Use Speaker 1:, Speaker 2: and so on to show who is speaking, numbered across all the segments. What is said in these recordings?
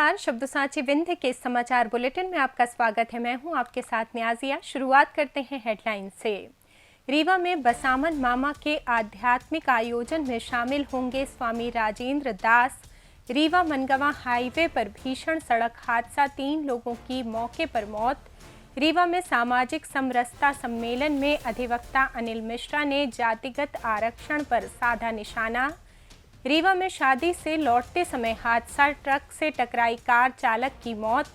Speaker 1: नमस्कार। शब्द साची विंध्य के समाचार बुलेटिन में आपका स्वागत है। मैं हूं आपके साथ नियाजिया। शुरुआत करते हैं हेडलाइन से। रीवा में बसामन मामा के आध्यात्मिक आयोजन में शामिल होंगे स्वामी राजेंद्र दास। रीवा मनगवा हाईवे पर भीषण सड़क हादसा, 3 लोगों की मौके पर मौत। रीवा में सामाजिक समरसता सम्मेलन में अधिवक्ता अनिल मिश्रा ने जातिगत आरक्षण पर साधा निशाना। रीवा में शादी से लौटते समय हादसा, ट्रक से टकराई कार चालक की मौत।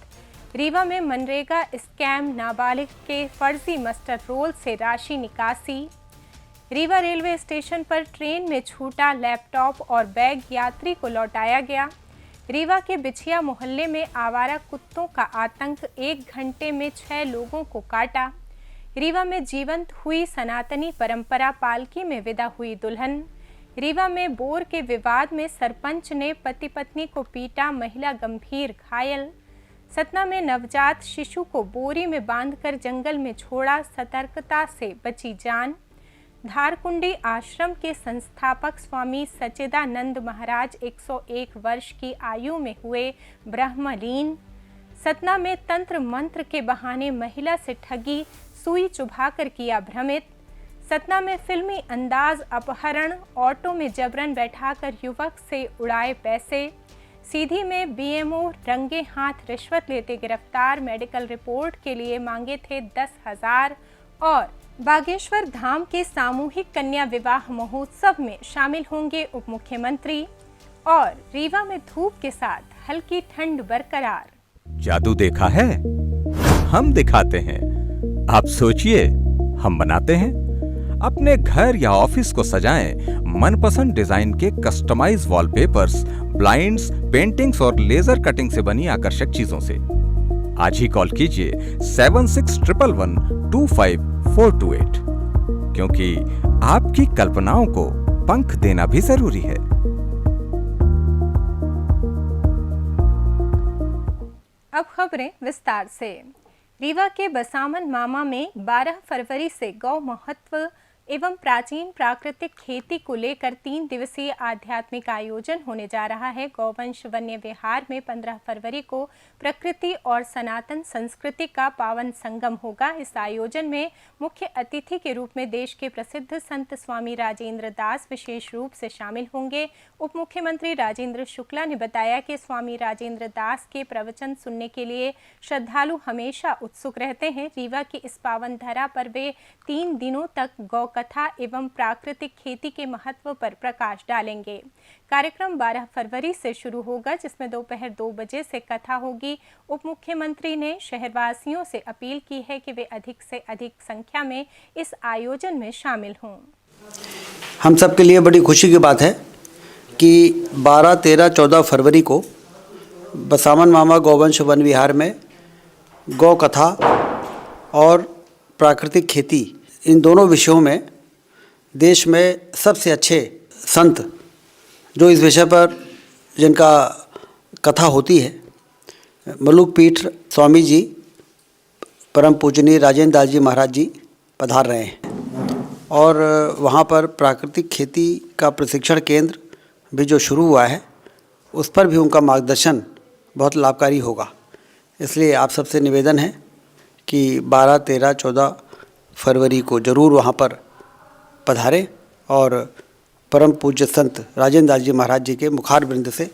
Speaker 1: रीवा में मनरेगा स्कैम, नाबालिग के फर्जी मस्टर रोल से राशि निकासी। रीवा रेलवे स्टेशन पर ट्रेन में छूटा लैपटॉप और बैग, यात्री को लौटाया गया। रीवा के बिछिया मोहल्ले में आवारा कुत्तों का आतंक, 1 घंटे में 6 लोगों को काटा। रीवा में जीवंत हुई सनातनी परंपरा, पालकी में विदा हुई दुल्हन। रीवा में बोर के विवाद में सरपंच ने पति पत्नी को पीटा, महिला गंभीर घायल। सतना में नवजात शिशु को बोरी में बांधकर जंगल में छोड़ा, सतर्कता से बची जान। धारकुंडी आश्रम के संस्थापक स्वामी सच्चिदानंद महाराज 101 वर्ष की आयु में हुए ब्रह्मलीन। सतना में तंत्र मंत्र के बहाने महिला से ठगी, सुई चुभाकर किया भ्रमित। सतना में फिल्मी अंदाज अपहरण, ऑटो में जबरन बैठाकर युवक से उड़ाए पैसे। सीधी में बीएमओ रंगे हाथ रिश्वत लेते गिरफ्तार, मेडिकल रिपोर्ट के लिए मांगे थे 10,000। और बागेश्वर धाम के सामूहिक कन्या विवाह महोत्सव में शामिल होंगे उप मुख्यमंत्री। और रीवा में धूप के साथ हल्की ठंड बरकरार।
Speaker 2: जादू देखा है, हम दिखाते हैं। आप सोचिए, हम बनाते हैं। अपने घर या ऑफिस को सजाएं मनपसंद डिजाइन के कस्टमाइज वॉलपेपर्स, ब्लाइंड्स, पेंटिंग्स और लेजर कटिंग से बनी आकर्षक चीजों से। आज ही कॉल कीजिए 7611125428, क्योंकि आपकी कल्पनाओं को पंख देना भी जरूरी है।
Speaker 1: अब खबरें विस्तार से। रीवा के बसामन मामा में 12 फरवरी से गौ महत्व एवं प्राचीन प्राकृतिक खेती को लेकर 3 दिवसीय आध्यात्मिक आयोजन होने जा रहा है। गौवंश वन्य विहार में 15 फरवरी को प्रकृति और सनातन संस्कृति का पावन संगम होगा। इस आयोजन में मुख्य अतिथि के रूप में देश के प्रसिद्ध संत स्वामी राजेंद्र दास विशेष रूप से शामिल होंगे। उप मुख्यमंत्री राजेंद्र शुक्ला ने बताया कि स्वामी राजेंद्र दास के प्रवचन सुनने के लिए श्रद्धालु हमेशा उत्सुक रहते हैं। रीवा की इस पावन धरा पर वे 3 दिनों तक गौ कथा एवं प्राकृतिक खेती के महत्व पर प्रकाश डालेंगे। कार्यक्रम 12 फरवरी से शुरू होगा, जिसमें दोपहर 2 बजे से कथा होगी। उप मुख्यमंत्री ने शहरवासियों से अपील की है कि वे अधिक से अधिक संख्या में इस आयोजन में शामिल हों।
Speaker 3: हम सब के लिए बड़ी खुशी की बात है कि 12, 13, 14 फरवरी को बसामन मामा गौवंश वन विहार में गौ कथा और प्राकृतिक खेती, इन दोनों विषयों में देश में सबसे अच्छे संत जो इस विषय पर जिनका कथा होती है, मलुक पीठ स्वामी जी परम पूजनीय राजेंद्र दास जी महाराज जी पधार रहे हैं। और वहाँ पर प्राकृतिक खेती का प्रशिक्षण केंद्र भी जो शुरू हुआ है, उस पर भी उनका मार्गदर्शन बहुत लाभकारी होगा। इसलिए आप सबसे निवेदन है कि 12, 13, 14 फरवरी को जरूर वहाँ पर पधारें और परम पूज्य संत राजेंद्र दास जी महाराज जी के मुखार बिंद से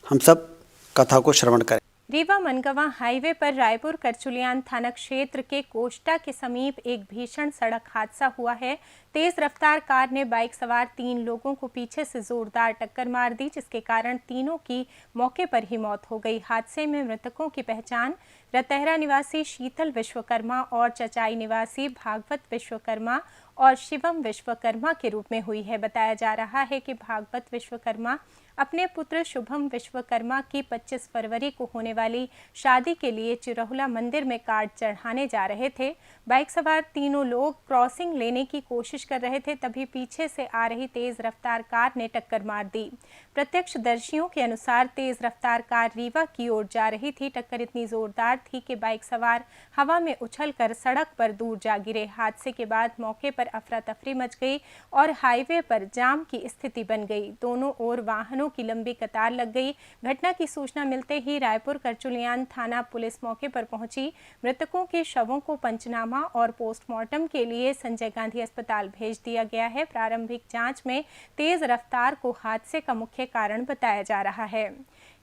Speaker 3: हम सब कथा को श्रवण करें।
Speaker 1: रीवा मनगवा हाईवे पर रायपुर करचुलियान थाना क्षेत्र के कोष्टा के समीप एक भीषण सड़क हादसा हुआ है। तेज रफ्तार कार ने बाइक सवार 3 लोगों को पीछे से जोरदार टक्कर मार दी, जिसके कारण तीनों की मौके पर ही मौत हो गई। हादसे में मृतकों की पहचान रतहरा निवासी शीतल विश्वकर्मा और चचाई निवासी भागवत विश्वकर्मा और शिवम विश्वकर्मा के रूप में हुई है। बताया जा रहा है कि भागवत विश्वकर्मा अपने पुत्र शुभम विश्वकर्मा की 25 फरवरी को होने वाली शादी के लिए चिरहुला मंदिर में कार्ड चढ़ाने जा रहे थे। बाइक सवार तीनों लोग क्रॉसिंग लेने की कोशिश कोशिश कर रहे थे, तभी पीछे से आ रही तेज रफ्तार कार ने टक्कर मार दी। प्रत्यक्षदर्शियों के अनुसार तेज रफ्तार कार रीवा की ओर जा रही थी। टक्कर इतनी जोरदार थी कि बाइक सवार हवा में उछलकर सड़क पर दूर जा गिरे। हादसे के बाद मौके पर अफरा तफरी मच गई और हाईवे पर जाम की स्थिति बन गई। दोनों ओर वाहनों की लंबी कतार लग गई। घटना की सूचना मिलते ही रायपुर करचुलियान थाना पुलिस मौके पर पहुंची। मृतकों के शवों को पंचनामा और पोस्टमार्टम के लिए संजय गांधी अस्पताल भेज दिया गया है। प्रारंभिक जांच में तेज रफ्तार को हादसे का मुख्य कारण बताया जा रहा है।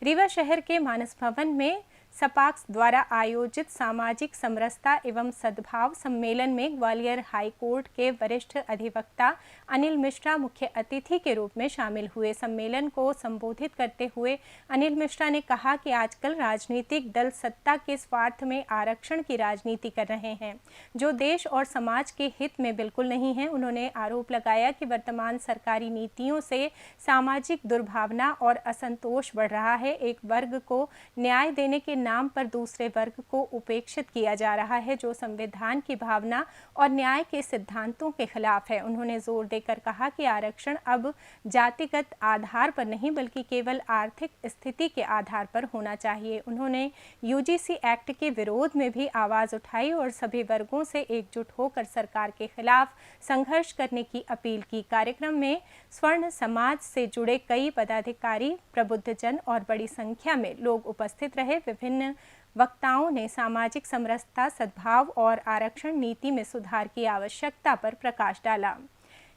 Speaker 1: रीवा शहर के मानस भवन में सपाक्स द्वारा आयोजित सामाजिक समरसता एवं सद्भाव सम्मेलन में ग्वालियर हाई कोर्ट के वरिष्ठ अधिवक्ता अनिल मिश्रा मुख्य अतिथि के रूप में शामिल हुए। सम्मेलन को संबोधित करते हुए अनिल मिश्रा ने कहा कि आजकल राजनीतिक दल सत्ता के स्वार्थ में आरक्षण की राजनीति कर रहे हैं, जो देश और समाज के हित में बिल्कुल नहीं है। उन्होंने आरोप लगाया कि वर्तमान सरकारी नीतियों से सामाजिक दुर्भावना और असंतोष बढ़ रहा है। एक वर्ग को न्याय देने के नाम पर दूसरे वर्ग को उपेक्षित किया जा रहा है, जो संविधान की भावना और न्याय के सिद्धांतों के खिलाफ है। उन्होंने जोर देकर कहा कि आरक्षण अब जातिगत आधार पर नहीं बल्कि केवल आर्थिक स्थिति के आधार पर होना चाहिए। उन्होंने यूजीसी एक्ट के विरोध में भी आवाज उठाई और सभी वर्गों से एकजुट होकर सरकार के खिलाफ संघर्ष करने की अपील की। कार्यक्रम में स्वर्ण समाज से जुड़े कई पदाधिकारी, प्रबुद्धजन और बड़ी संख्या में लोग उपस्थित रहे। विभिन्न वक्ताओं ने सामाजिक समरसता, सद्भाव और आरक्षण नीति में सुधार की आवश्यकता पर प्रकाश डाला।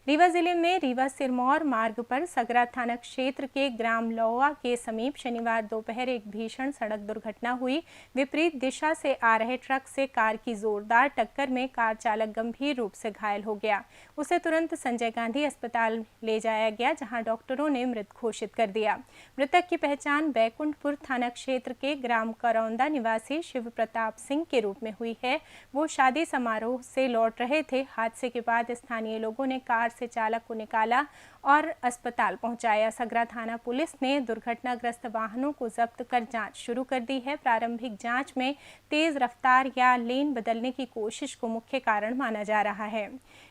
Speaker 1: रीवा जिले में रीवा सिरमौर मार्ग पर सगरा थाना क्षेत्र के ग्राम लौवा के समीप शनिवार दोपहर एक भीषण सड़क दुर्घटना हुई। विपरीत दिशा से आ रहे ट्रक से कार की जोरदार टक्कर में कार चालक गंभीर रूप से घायल हो गया। उसे तुरंत संजय गांधी अस्पताल ले जाया गया, जहां डॉक्टरों ने मृत घोषित कर दिया। मृतक की पहचान बैकुंठपुर थाना क्षेत्र के ग्राम करौंदा निवासी शिव प्रताप सिंह के रूप में हुई है। वो शादी समारोह से लौट रहे थे। हादसे के बाद स्थानीय लोगों ने कार से चालक को निकाला और अस्पताल पहुंचाया। सगरा थाना पुलिस ने दुर्घटनाग्रस्त वाहनों को जब्त कर जांच शुरू कर दी है। प्रारंभिक जांच में तेज रफ्तार या लेन बदलने की कोशिश को मुख्य कारण माना जा रहा है।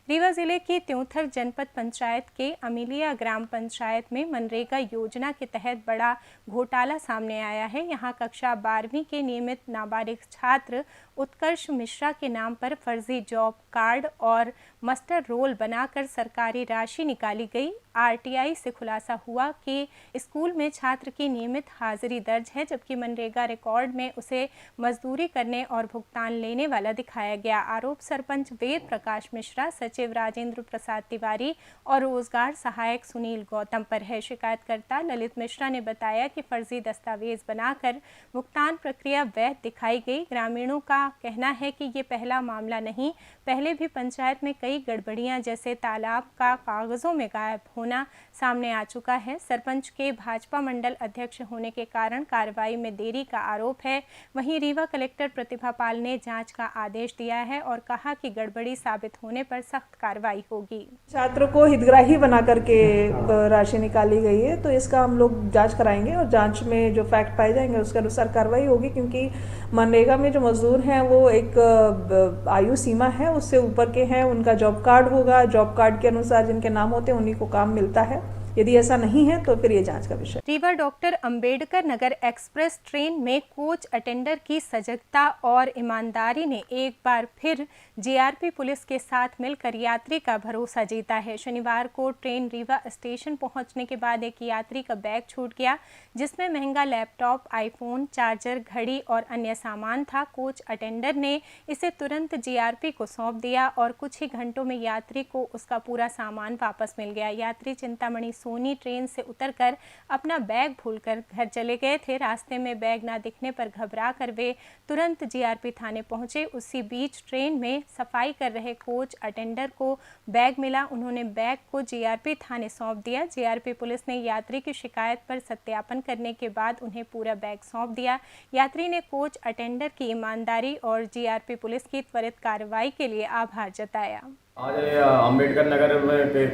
Speaker 1: रीवा जिले की त्योंथर जनपद पंचायत के अमीलिया ग्राम पंचायत में मनरेगा योजना के तहत बड़ा घोटाला सामने आया है। यहां कक्षा 12वीं के नियमित नाबालिग छात्र उत्कर्ष मिश्रा के नाम पर फर्जी जॉब कार्ड और मस्टर रोल बनाकर सरकारी राशि निकाली गई। आरटीआई से खुलासा हुआ कि स्कूल में छात्र की नियमित हाजिरी दर्ज है, जबकि मनरेगा रिकॉर्ड में उसे मजदूरी करने और भुगतान लेने वाला दिखाया गया। आरोप सरपंच वेद प्रकाश मिश्रा, सचिव राजेंद्र प्रसाद तिवारी और रोजगार सहायक सुनील गौतम पर है। शिकायतकर्ता ललित मिश्रा ने बताया कि फर्जी दस्तावेज बनाकर भुगतान प्रक्रिया वैध दिखाई गई। ग्रामीणों का कहना है कि ये पहला मामला नहीं, पहले भी पंचायत में कई गड़बड़ियां जैसे तालाब का कागजों में गायब होना सामने आ चुका है। सरपंच के भाजपा मंडल अध्यक्ष होने के कारण कार्रवाई में देरी का आरोप है। वहीं रीवा कलेक्टर प्रतिभा पाल ने जांच का आदेश दिया है और कहा कि गड़बड़ी साबित होने पर सख्त कार्रवाई होगी।
Speaker 4: छात्र को हितग्राही बना करके राशि निकाली गई है, तो इसका हम लोग जांच कराएंगे और जांच में जो फैक्ट पाए जाएंगे उसके अनुसार कार्रवाई होगी, क्योंकि मनरेगा में जो मजदूर हैं वो एक आयु सीमा है, उससे ऊपर के हैं, उनका जॉब कार्ड होगा, जॉब कार्ड के अनुसार जिनके नाम होते हैं उन्हीं को काम मिलता है। यदि ऐसा नहीं है तो फिर ये जांच का विषय।
Speaker 1: Rewa doctor Ambedkar Nagar express train में कोच अटेंडर की सजगता और ईमानदारी ने एक बार फिर जीआरपी पुलिस के साथ मिलकर यात्री का भरोसा जीता है। शनिवार को ट्रेन रीवा स्टेशन पहुंचने के बाद एक यात्री का बैग छूट गया, जिसमें महंगा लैपटॉप, आईफोन, चार्जर, घड़ी और अन्य सामान था। कोच अटेंडर ने इसे तुरंत जीआरपी को सौंप दिया और कुछ ही घंटों में यात्री को उसका पूरा सामान वापस मिल गया। यात्री चिंतामणि सोनी ट्रेन से उतरकर अपना बैग भूलकर घर चले गए थे। रास्ते में बैग ना दिखने पर घबरा कर वे तुरंत जीआरपी थाने पहुंचे। उसी बीच ट्रेन में सफाई कर रहे कोच अटेंडर को बैग मिला। उन्होंने बैग को जीआरपी थाने सौंप दिया। जीआरपी पुलिस ने यात्री की शिकायत पर सत्यापन करने के बाद उन्हें पूरा बैग सौंप दिया। यात्री ने कोच अटेंडर की ईमानदारी और जीआरपी पुलिस की त्वरित कार्रवाई के लिए आभार जताया।
Speaker 5: आज अंबेडकर नगर में के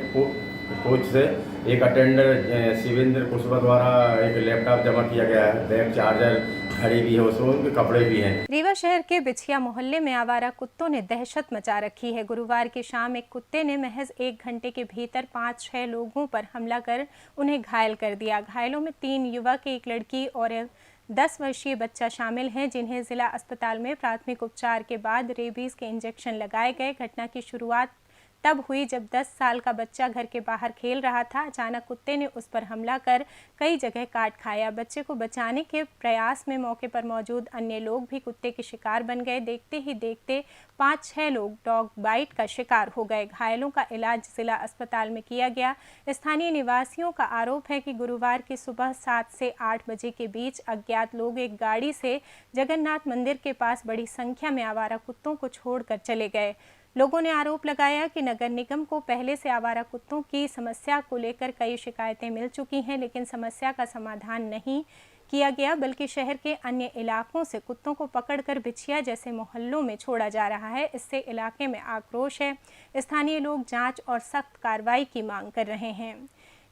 Speaker 5: कोच से एक अटेंडर शिवेंद्र कुशवाहा द्वारा एक लैपटॉप जमा किया गया है। बैग, चार्जर, खड़ी भी है, उसमें उनके कपड़े भी हैं।
Speaker 1: रीवा शहर के बिछिया मोहल्ले में आवारा कुत्तों ने दहशत मचा रखी है। गुरुवार की शाम एक कुत्ते ने महज 1 घंटे के भीतर 5-6 लोगों पर हमला कर उन्हें घायल कर दिया। घायलों में 3 युवक, 1 लड़की और 10 वर्षीय बच्चा शामिल हैं, जिन्हें जिला अस्पताल में प्राथमिक उपचार के बाद रेबीज के इंजेक्शन लगाए गए। घटना की शुरुआत तब हुई जब 10 साल का बच्चा घर के बाहर खेल रहा था। अचानक कुत्ते ने उस पर हमला कर कई जगह काट खाया। बच्चे को बचाने के प्रयास में मौके पर मौजूद अन्य लोग भी कुत्ते के शिकार बन गए। देखते ही देखते 5-6 लोग डॉग बाइट का शिकार हो गए। घायलों का इलाज जिला अस्पताल में किया गया। स्थानीय निवासियों का आरोप है कि गुरुवार की सुबह 7 से 8 बजे के बीच अज्ञात लोग एक गाड़ी से जगन्नाथ मंदिर के पास बड़ी संख्या में आवारा कुत्तों को छोड़कर चले गए। लोगों ने आरोप लगाया कि नगर निगम को पहले से आवारा कुत्तों की समस्या को लेकर कई शिकायतें मिल चुकी हैं, लेकिन समस्या का समाधान नहीं किया गया, बल्कि शहर के अन्य इलाकों से कुत्तों को पकड़कर बिछिया जैसे मोहल्लों में छोड़ा जा रहा है। इससे इलाके में आक्रोश है। स्थानीय लोग जांच और सख्त कार्रवाई की मांग कर रहे हैं।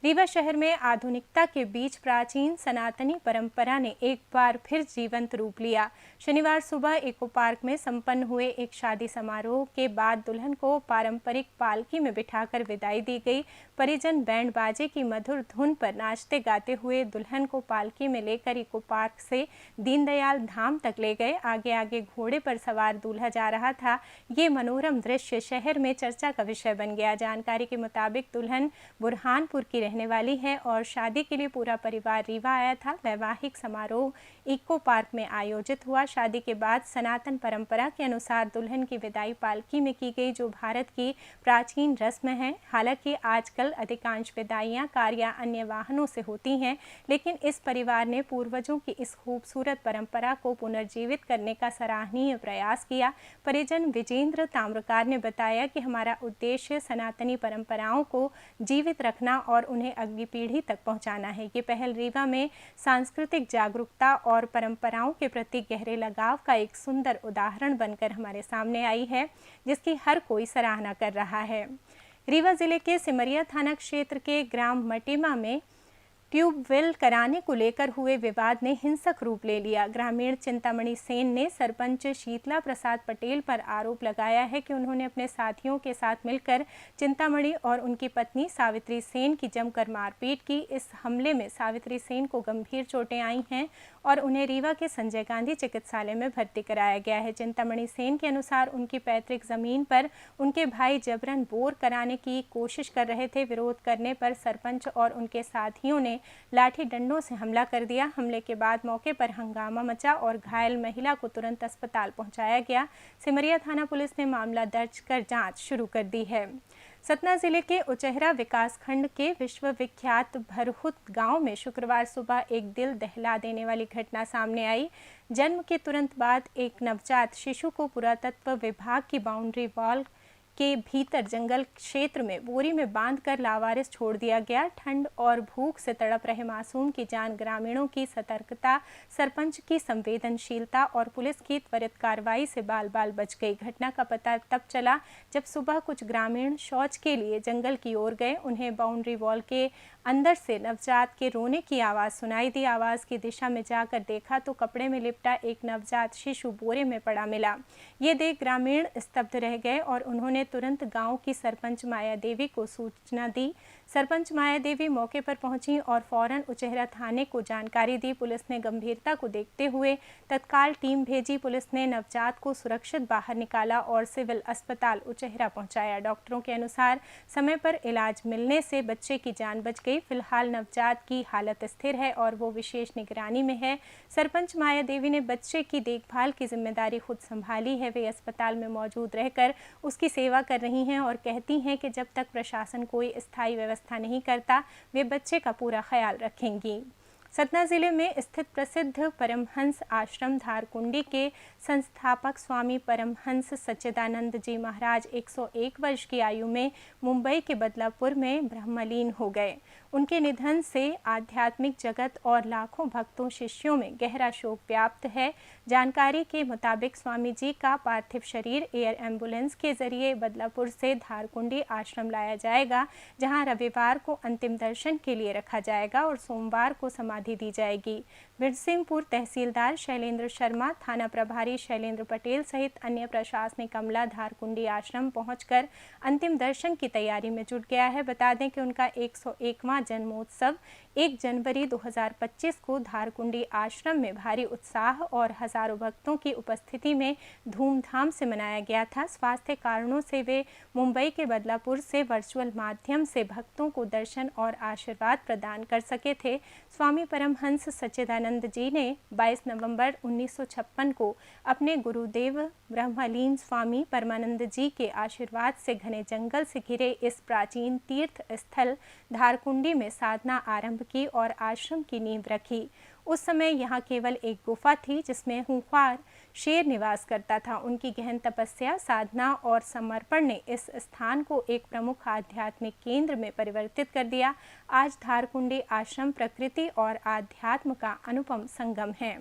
Speaker 1: रीवा शहर में आधुनिकता के बीच प्राचीन सनातनी परंपरा ने एक बार फिर जीवंत रूप लिया। शनिवार सुबह इको पार्क में संपन्न हुए एक शादी समारोह के बाद दुल्हन को पारंपरिक पालकी में बिठाकर विदाई दी गई। परिजन बैंड बाजे की मधुर धुन पर नाचते गाते हुए दुल्हन को पालकी में लेकर इको पार्क से दीनदयाल धाम तक ले गए। आगे आगे घोड़े पर सवार दूल्हा जा रहा था। ये मनोरम दृश्य शहर में चर्चा का विषय बन गया। जानकारी के मुताबिक दुल्हन बुरहानपुर की रहने वाली है और शादी के लिए पूरा परिवार रीवा आया था। वैवाहिक समारोह इको पार्क में आयोजित हुआ। शादी के बाद सनातन परंपरा के अनुसार दुल्हन की विदाई पालकी में की गई, जो भारत की प्राचीन रस्म है। हालांकि आजकल अधिकांश विदाइयां कार या अन्य वाहनों से होती हैं, लेकिन इस परिवार ने पूर्वजों की इस खूबसूरत परंपरा को पुनर्जीवित करने का सराहनीय प्रयास किया। परिजन विजेंद्र ताम्रकार ने बताया कि हमारा उद्देश्य सनातनी परंपराओं को जीवित रखना और उन्हें अगली पीढ़ी तक पहुंचाना है। ये पहल रीवा में सांस्कृतिक जागरूकता और परंपराओं के प्रति गहरे लगाव का एक सुंदर उदाहरण बनकर हमारे सामने आई है, जिसकी हर कोई सराहना कर रहा है। रीवा जिले के सिमरिया थाना क्षेत्र के ग्राम मटेमा में ट्यूबवेल कराने को लेकर हुए विवाद ने हिंसक रूप ले लिया। ग्रामीण चिंतामणि सेन ने सरपंच शीतला प्रसाद पटेल पर आरोप लगाया है कि उन्होंने अपने साथियों के साथ मिलकर चिंतामणि और उनकी पत्नी सावित्री सेन की जमकर मारपीट की। इस हमले में सावित्री सेन को गंभीर चोटें आई हैं और उन्हें रीवा के संजय गांधी चिकित्सालय में भर्ती कराया गया है। चिंतामणि सेन के अनुसार उनकी पैतृक जमीन पर उनके भाई जबरन बोर कराने की कोशिश कर रहे थे। विरोध करने पर सरपंच और उनके साथियों ने लाठी डंडों से हमला कर दिया। हमले के बाद मौके पर हंगामा मचा और घायल महिला को तुरंत अस्पताल पहुंचाया गया। सिमरिया थाना पुलिस ने मामला दर्ज कर जांच शुरू कर दी है। सतना जिले के उचेहरा विकासखंड के विश्वविख्यात भरहुत गांव में शुक्रवार सुबह एक दिल दहला देने वाली घटना सामने आई। जन्म के तुरंत बाद एक नवजात शिशु को पुरातत्व विभाग की बाउंड्री वॉल के भीतर जंगल क्षेत्र में बोरी में बांधकर लावारिस छोड़ दिया गया। ठंड और भूख से तड़प रहे मासूम की जान, ग्रामीणों की सतर्कता, सरपंच की संवेदनशीलता और पुलिस की त्वरित कार्रवाई से बाल बाल बच गई। घटना का पता तब चला जब सुबह कुछ ग्रामीण शौच के लिए जंगल की ओर गए। उन्हें बाउंड्री वॉल के अंदर से नवजात के रोने की आवाज़ सुनाई दी। आवाज़ की दिशा में जाकर देखा तो कपड़े में लिपटा एक नवजात शिशु बोरे में पड़ा मिला। ये देख ग्रामीण स्तब्ध रह गए और उन्होंने तुरंत गांव की सरपंच माया देवी को सूचना दी। सरपंच माया देवी मौके पर पहुंची और फौरन उचेहरा थाने को जानकारी दी। पुलिस ने गंभीरता को देखते हुए तत्काल टीम भेजी। पुलिस ने नवजात को सुरक्षित बाहर निकाला और सिविल अस्पताल उचेहरा पहुंचाया। डॉक्टरों के अनुसार समय पर इलाज मिलने से बच्चे की जान बच गई। फिलहाल नवजात की हालत स्थिर है और वो विशेष निगरानी में है। सरपंच माया देवी ने बच्चे की देखभाल की जिम्मेदारी खुद संभाली है। वे अस्पताल में मौजूद रहकर उसकी सेवा कर रही हैं और कहती हैं कि जब तक प्रशासन कोई स्थायी व्यवस्था नहीं करता, वे बच्चे का पूरा ख्याल रखेंगी। सतना जिले में स्थित प्रसिद्ध परमहंस आश्रम धारकुंडी के संस्थापक स्वामी परमहंस सच्चिदानंद जी महाराज 101 वर्ष की आयु में मुंबई के बदलापुर में ब्रह्मलीन हो गए। उनके निधन से आध्यात्मिक जगत और लाखों भक्तों शिष्यों में गहरा शोक व्याप्त है। जानकारी के मुताबिक स्वामी जी का पार्थिव शरीर एयर एम्बुलेंस के जरिए बदलापुर से धारकुंडी आश्रम लाया जाएगा, जहां रविवार को अंतिम दर्शन के लिए रखा जाएगा और सोमवार को समाधि समाधि दी जाएगी। बिरसिंहपुर तहसीलदार शैलेंद्र शर्मा, थाना प्रभारी शैलेंद्र पटेल सहित अन्य प्रशासनिक अमला धारकुंडी आश्रम पहुंचकर अंतिम दर्शन की तैयारी में जुट गया है। बता दें कि उनका 101वां जन्मोत्सव 1 जनवरी 2025 को धारकुंडी आश्रम में भारी उत्साह और हजारों भक्तों की उपस्थिति में धूमधाम से मनाया गया था। स्वास्थ्य कारणों से वे मुंबई के बदलापुर से वर्चुअल माध्यम से भक्तों को दर्शन और आशीर्वाद प्रदान कर सके थे। स्वामी परमहंस सच्चिदानंद जी ने 22 नवंबर 1956 को अपने गुरुदेव ब्रह्मलीन स्वामी परमानंद जी के आशीर्वाद से घने जंगल से घिरे इस प्राचीन तीर्थ स्थल धारकुंडी में साधना आरंभ की और आश्रम की नींव रखी। उस समय यहाँ केवल एक गुफा थी जिसमें खूंखार शेर निवास करता था। उनकी गहन तपस्या, साधना और समर्पण ने इस स्थान को एक प्रमुख आध्यात्मिक केंद्र में परिवर्तित कर दिया। आज धारकुंडी आश्रम प्रकृति और आध्यात्म का अनुपम संगम है।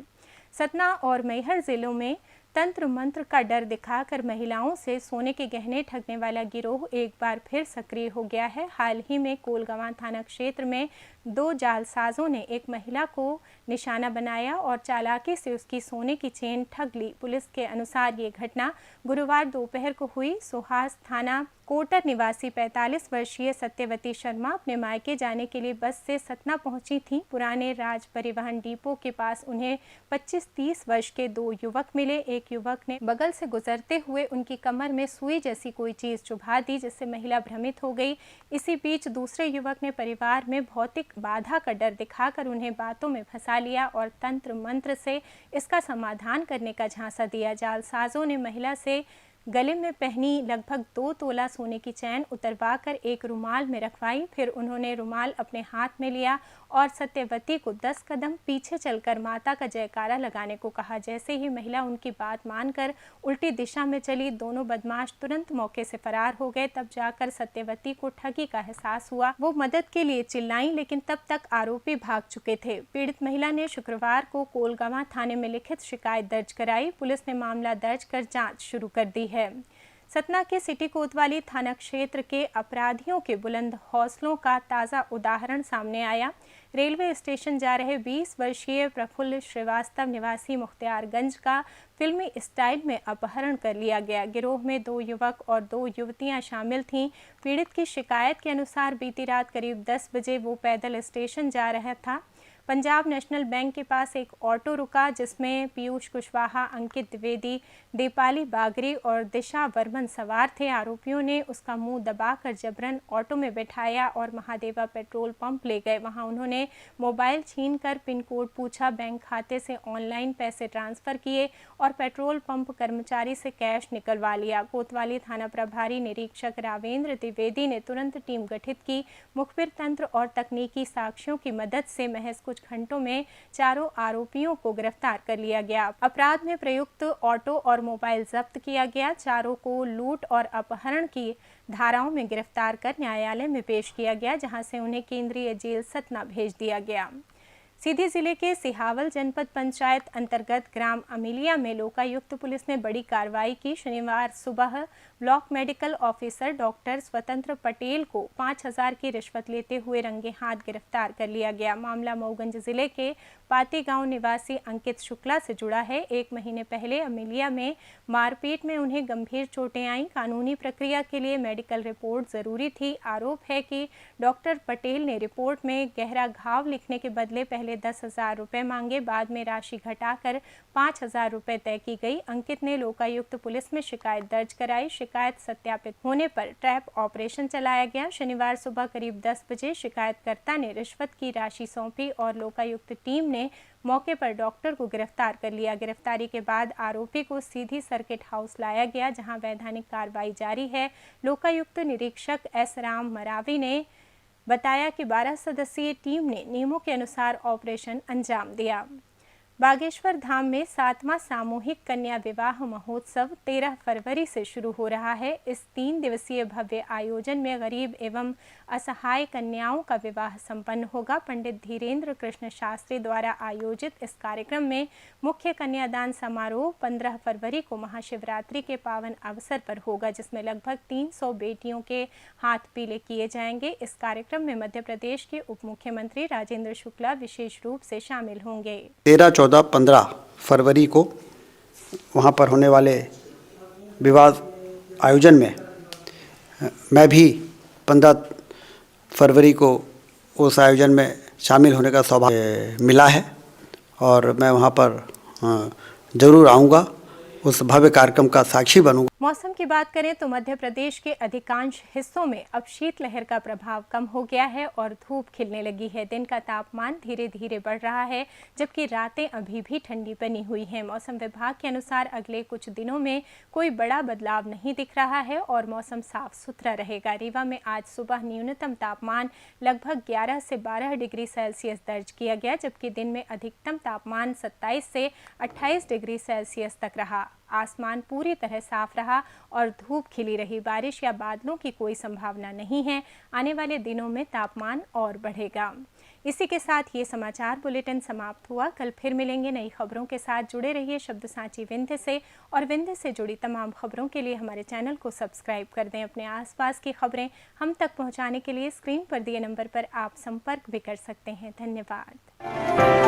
Speaker 1: सतना और मैहर जिलों में तंत्र मंत्र का डर दिखाकर महिलाओं से सोने के गहने ठगने वाला गिरोह एक बार फिर सक्रिय हो गया है। हाल ही में कोलगवां थाना क्षेत्र में 2 जालसाजों ने एक महिला को निशाना बनाया और चालाकी से उसकी सोने की चेन ठग ली। पुलिस के अनुसार ये घटना गुरुवार दोपहर को हुई। सोहास थाना कोटर निवासी 45 वर्षीय सत्यवती शर्मा अपने मायके जाने के लिए बस से सतना पहुंची थीं। पुराने राज परिवहन डिपो के पास उन्हें 25-30 वर्ष के 2 युवक मिले। एक युवक ने बगल से गुजरते हुए उनकी कमर में सुई जैसी कोई चीज चुभा दी, जिससे महिला भ्रमित हो गई। इसी बीच दूसरे युवक ने परिवार में भौतिक बाधा का डर दिखाकर उन्हें बातों में फंसा लिया और तंत्र मंत्र से इसका समाधान करने का झांसा दिया। जालसाजों ने महिला से गले में पहनी लगभग 2 तोला सोने की चैन उतरवाकर एक रुमाल में रखवाई। फिर उन्होंने रुमाल अपने हाथ में लिया और सत्यवती को 10 कदम पीछे चलकर माता का जयकारा लगाने को कहा। जैसे ही महिला उनकी बात मानकर उल्टी दिशा में चली, दोनों बदमाश तुरंत मौके से फरार हो गए। तब जाकर सत्यवती को ठगी का एहसास हुआ। वो मदद के लिए चिल्लाई, लेकिन तब तक आरोपी भाग चुके थे। पीड़ित महिला ने शुक्रवार को कोलगवां थाने में लिखित शिकायत दर्ज कराई। पुलिस ने मामला दर्ज कर जांच शुरू कर दी है। सतना के सिटी कोतवाली थाना क्षेत्र के अपराधियों के बुलंद हौसलों का ताज़ा उदाहरण सामने आया। रेलवे स्टेशन जा रहे 20 वर्षीय प्रफुल्ल श्रीवास्तव निवासी मुख्तियारगंज का फिल्मी स्टाइल में अपहरण कर लिया गया। गिरोह में 2 युवक और 2 युवतियां शामिल थीं। पीड़ित की शिकायत के अनुसार बीती रात करीब 10 बजे वो पैदल स्टेशन जा रहा था। पंजाब नेशनल बैंक के पास एक ऑटो रुका जिसमें पीयूष कुशवाहा, अंकित द्विवेदी, दीपाली बागरी और दिशा वर्मन सवार थे। आरोपियों ने उसका मुंह दबाकर जबरन ऑटो में बैठाया और महादेवा पेट्रोल पंप ले गए। वहां उन्होंने मोबाइल छीनकर पिन कोड पूछा, बैंक खाते से ऑनलाइन पैसे ट्रांसफर किए और पेट्रोल पंप कर्मचारी से कैश निकलवा लिया। कोतवाली थाना प्रभारी निरीक्षक रावेंद्र द्विवेदी ने तुरंत टीम गठित की। मुखबिर तंत्र और तकनीकी साक्ष्यों की मदद से महज कुछ घंटों में चारों आरोपियों को गिरफ्तार कर लिया गया। अपराध में प्रयुक्त ऑटो और मोबाइल जब्त किया गया। चारों को लूट और अपहरण की धाराओं में गिरफ्तार कर न्यायालय में पेश किया गया, जहां से उन्हें केंद्रीय जेल सतना भेज दिया गया। सीधी जिले के सिहावल जनपद पंचायत अंतर्गत ग्राम अमिलिया में लोकायुक्त पुलिस ने बड़ी कार्रवाई की। शनिवार सुबह ब्लॉक मेडिकल ऑफिसर डॉक्टर स्वतंत्र पटेल को 5000 की रिश्वत लेते हुए रंगे हाथ गिरफ्तार कर लिया गया। मामला मऊगंज जिले के पाती गांव निवासी अंकित शुक्ला से जुड़ा है। 1 महीने पहले अमिलिया में मारपीट में उन्हें गंभीर चोटें आईं। कानूनी प्रक्रिया के लिए मेडिकल रिपोर्ट जरूरी थी। आरोप है कि डॉक्टर पटेल ने रिपोर्ट में गहरा घाव लिखने के बदले पहले 10,000 रुपए मांगे, बाद में राशि घटाकर 5,000 रुपए तय की गई। अंकित ने लोकायुक्त पुलिस में शिकायत दर्ज कराई। शिकायत सत्यापित होने पर ट्रैप ऑपरेशन चलाया गया। शनिवार सुबह करीब 10 बजे शिकायतकर्ता ने रिश्वत की राशि सौंपी और लोकायुक्त टीम ने मौके पर डॉक्टर को गिरफ्तार कर लिया। गिरफ्तारी के बाद आरोपी को सीधी सर्किट हाउस लाया गया, जहां वैधानिक कार्रवाई जारी है। लोकायुक्त निरीक्षक एस राम मरावी ने बताया कि 12 सदस्यीय टीम ने नियमों के अनुसार ऑपरेशन अंजाम दिया। बागेश्वर धाम में 7वां सामूहिक कन्या विवाह महोत्सव 13 फरवरी से शुरू हो रहा है। इस 3 दिवसीय भव्य आयोजन में गरीब एवं असहाय कन्याओं का विवाह संपन्न होगा। पंडित धीरेन्द्र कृष्ण शास्त्री द्वारा आयोजित इस कार्यक्रम में मुख्य कन्यादान समारोह 15 फरवरी को महाशिवरात्रि के पावन अवसर पर होगा, जिसमें लगभग 300 बेटियों के हाथ पीले किए जाएंगे। इस कार्यक्रम में मध्य प्रदेश के उप मुख्यमंत्री राजेंद्र शुक्ला विशेष रूप से शामिल होंगे।
Speaker 3: 13, 14, 15 फरवरी को वहाँ पर होने वाले विवाह आयोजन में मैं भी 15 फरवरी को उस आयोजन में शामिल होने का सौभाग्य मिला है और मैं वहाँ पर ज़रूर आऊँगा, उस भव्य कार्यक्रम का साक्षी बनूंगा।
Speaker 1: मौसम की बात करें तो मध्य प्रदेश के अधिकांश हिस्सों में अब शीतलहर का प्रभाव कम हो गया है और धूप खिलने लगी है। दिन का तापमान धीरे धीरे बढ़ रहा है, जबकि रातें अभी भी ठंडी बनी हुई हैं। मौसम विभाग के अनुसार अगले कुछ दिनों में कोई बड़ा बदलाव नहीं दिख रहा है और मौसम साफ सुथरा रहेगा। रीवा में आज सुबह न्यूनतम तापमान लगभग 11 से 12 डिग्री सेल्सियस दर्ज किया गया, जबकि दिन में अधिकतम तापमान 27 से 28 डिग्री सेल्सियस तक रहा। आसमान पूरी तरह साफ रहा और धूप खिली रही। बारिश या बादलों की कोई संभावना नहीं है। आने वाले दिनों में तापमान और बढ़ेगा। इसी के साथ ये समाचार बुलेटिन समाप्त हुआ। कल फिर मिलेंगे नई खबरों के साथ। जुड़े रहिए शब्द सांची विंध्य से और विंध्य से जुड़ी तमाम खबरों के लिए हमारे चैनल को सब्सक्राइब कर दें। अपने आसपास की खबरें हम तक पहुंचाने के लिए स्क्रीन पर दिए नंबर पर आप संपर्क भी कर सकते हैं। धन्यवाद।